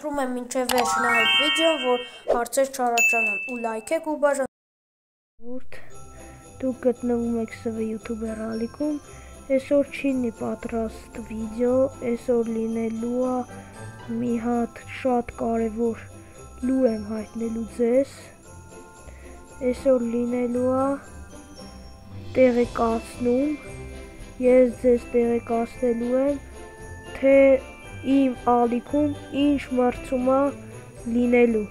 խնդրում եմ մինչև վերջ նայեք վիդեոն, որ հարցեր չառաջանան ու լայքեք ու բաժանեք։ Դուք գտնվում եք SV YouTube ռալիքում, այսօր չի լինի պատրաստ վիդեո, այսօր լինելու է մի հատ շատ կարևոր լուր եմ հայտնելու ձեզ, այսօր լինելու է տեղեկացնում, ես ձեզ տեղեկացնելու եմ, թե իմ ալիքում ինչ մրցում է լինելու։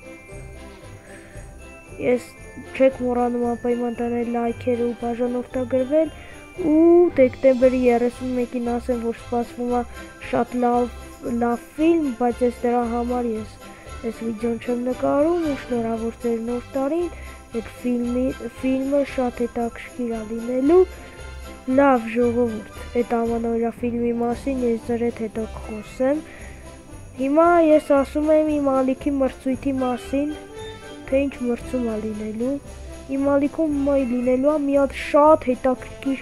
Ես չեք մոռանում անպայման տանել լայքերը ու բաժանորդագրվել ու դեկտեմբերի 31-ին ասեմ, որ սպասվում է շատ լավ ֆիլմ, բայց ես դրա համար ես այս վիդեոն չեմ նկարում ու շնորհավոր ձեր նոր տարին, այդ ֆիլմը շատ հետաքրքիր է լինելու։ Լավ ժողովուրդ, այդ ամանորյա ֆիլմի մասին ես ձեր հետ հետո կխոսեմ։ Հիմա ես ասում եմ իմ ալիքի մրցույթի մասին, թե ինչ մրցում է լինելու։ Իմ ալիքում լինելու է մի հատ շատ հետաքրքիր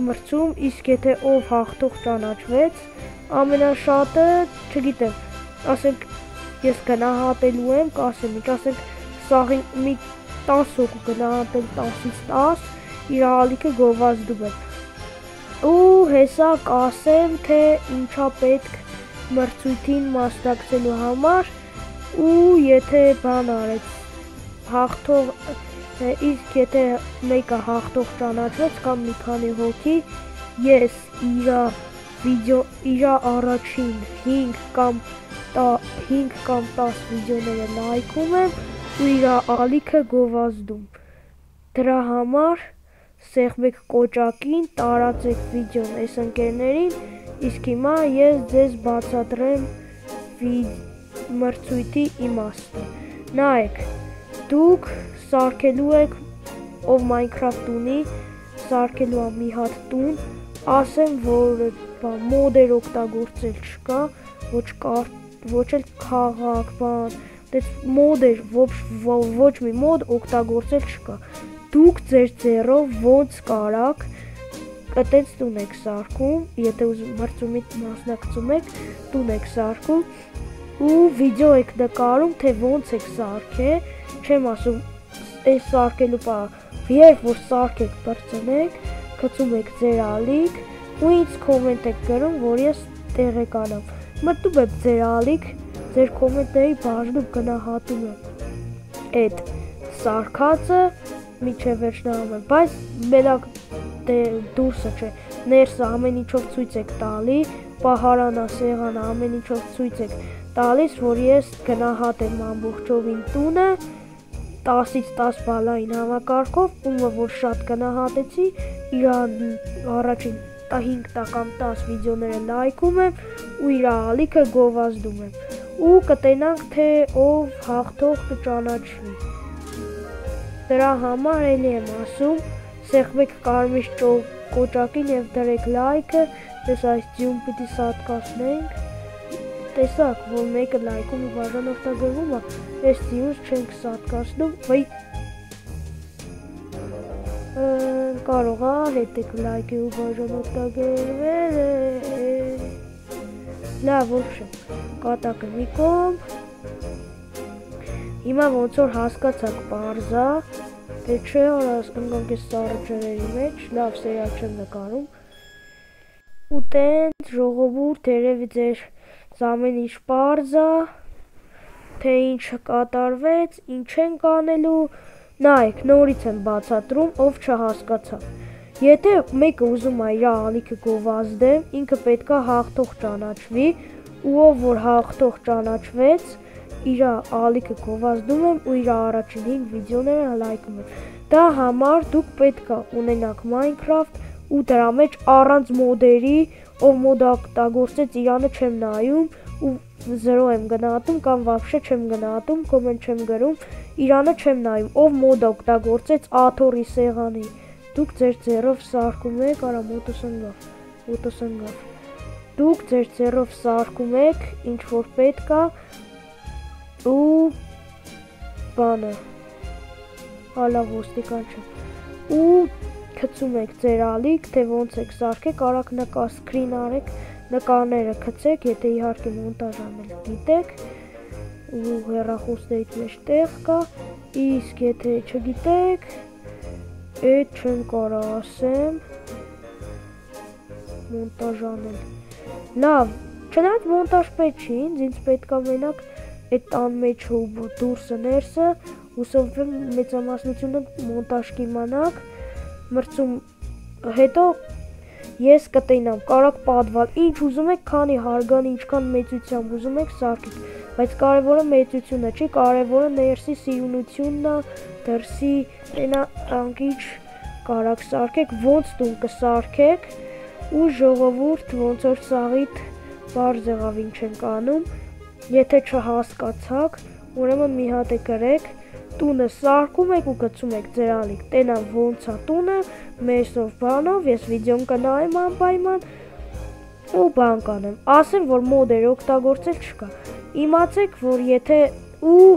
մրցում, իսկ եթե ով հաղթող ճանաչվեց, ամենաշատը, չգիտեմ, ասենք ես գնահատելու եմ, կասեմ ինչ, ասենք սաղի մի 10 հոգու գնահատել 10-ից 10, իր ալիքը գովազդում եմ։ Ու հեսա կասեմ, թե ինչա պետք մրցույթին մասնակցելու համար ու եթե բան արեց հաղթող, իսկ եթե մեկը հաղթող ճանաչվեց կամ մի քանի հոգի, ես իր առաջին 5 կամ 10 վիդեոները լայքում եմ ու իր ալիքը գովազդում։ Դրա համար սեղմեք կոճակին, տարածեք վիդեոն այս ընկերներին, իսկ հիմա ես ձեզ բացատրեմ մրցույթի իմաստը։ Նայեք, դուք սարքելու եք, ով Minecraft ունի, սարքելու է մի հատ տուն, ասեմ, որ մոդեր օգտագործել չկա, ոչ էլ քաղաք, բան, մոդեր, ոչ մի մոդ օգտագործել չկա։ Դուք ձեր ձեռով ոնց կարաք, այտենց տուն եք սարքում, եթե մրցումի մասնակցում եք, տուն եք սարքում ու վիդեո եք նկարում, թե ոնց եք սարքել, չեմ ասում, այս սարքելու երբ որ սարքեք բրծնեք, գցում եք ձեր ալիք ու ինձ կոմենտ եք գրում, որ ես տեղեկանամ։ Մտնում եմ ձեր ալիք, ձեր կոմենտների բաժնում գնահատում եմ այդ սարքածը, միջև վերջնահամ եմ, բայց մենակ դուրսը չէ, ներսը ամեն ինչով ցույց եք տալի, պահարանա, սեղանը ամեն ինչով ցույց եք տալիս, որ ես գնահատեմ ամբողջովին տունը 10-ից 10 բալային համակարգով, ումը որ շատ գնահատեցի, իր առաջին 5 կամ 10 վիդեոները լայքում եմ ու իր ալիքը գովազդում եմ ու կտենանք, թե ով հաղթող կճանաչվի։ Դրա համար էլի եմ ասում, սեղմեք կարմիր կոճակին և դրեք լայքը, ես այս ձյուն պիտի սատկացնենք, տեսակ, որ մեկը լայքում ու բաժանորդագրվում է, ես ձյունս չենք սատկացնում, վայ կարող է հետեք լայքի ու բաժանորդագրվել, լավ ոբշեմ, կատակը մի կողմ, հիմա ոնց որ հասկացակ պարզա, թե չէ որ ընկանք ես սառը ջրերի մեջ, լավ սերիալ չեմ նկարում, ու տենց ժողովուրդ երևի ձեր ամեն ինչ պարզա, թե ինչ կատարվեց, ինչ ենք անելու, նայեք, նորից եմ բացատրում, ով չհասկացավ։ Եթե մեկը ուզում է իր ալիքը գովազդել, ինքը պետքա հաղթող ճանաչվի, ու ով որ հաղթող ճանաչվեց, իր ալիքը գովազդում եմ ու իր առաջին 5 վիդեոները լայքում եմ։ Դա համար դուք պետքա ունենաք Minecraft ու դրա մեջ առանց մոդերի, ով մոդ օգտագործեց իրանը չեմ նայում ու 0 եմ գնահատում կամ вообще չեմ գնահատում, կոմենտ չեմ գրում, իրանը չեմ նայում, ով մոդ օգտագործեց աթոռի սեղանի, դուք ձեր ձեռով սարքում եք, արա մոտս ընկավ, դուք ձեր ձեռով սարքում եք, ինչ որ պետքա ու բանը, հալավ ոստիկան չեմ, ու գցում եք ձեր ալիք, թե ոնց եք սարքեք, արագ սկրին արեք, նկարները գցեք, եթե իհարկե մոնտաժ անել գիտեք, ու հեռախոսներից մեջ տեղ կա, իսկ եթե չգիտեք, այդ չեմ կարող ասեմ, մոնտաժ անել։ Լավ, չնայած մոնտաժ պետք չի, ինձ պետք է մենակ այդ տան մեջ ու դուրսը ներսը, հուսով եմ մեծամասնությունը մոնտաժ կիմանաք, մրցում հետո ես կտենամ, կարակ պատվալ, ինչ ուզում եք, քանի հարգան, ինչքան մեծությամբ ուզում եք սարքեք, բայց կարևորը մեծությունը չի, կարևորը ներսի սիրունությունն է, դրսի անկիչ կարակ սարքեք, ոնց տուն կսարքեք, ու ժողովուրդ ոնց որ սաղիթ բարձ եղավ ինչ ենք անում, եթե չհասկացաք, ուրեմն մի հատ է գրեք, տունը սարքում եք ու գցում եք ձեր ալիք, տենան ոնց է տունը, մեսով բանով, ես վիդեոն կնայեմ անպայման ու բան կանեմ, ասեմ, որ մոդեր օգտագործել չկա, իմացեք, որ եթե ու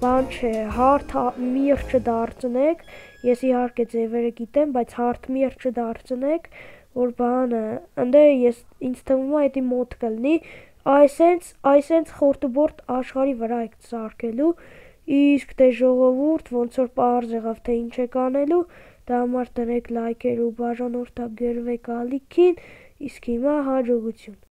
բան չէ, հարթ միրգ չդարձնեք, ես իհարկե ձևերը գիտեմ, բայց հարթ միրգ չդարձնեք, որ բանը, ինձ թվում է էդի մոտ կլնի, այսենց խորտուբորտ աշխարի վրա եք սարքելու, իսկ դե ժողովուրդ ոնց որ պարզ եղավ թե ինչ եք անելու, դա համար տնեք լայքեր ու բաժանորդագրվեք ալիքին, իսկ հիմա հաջողություն։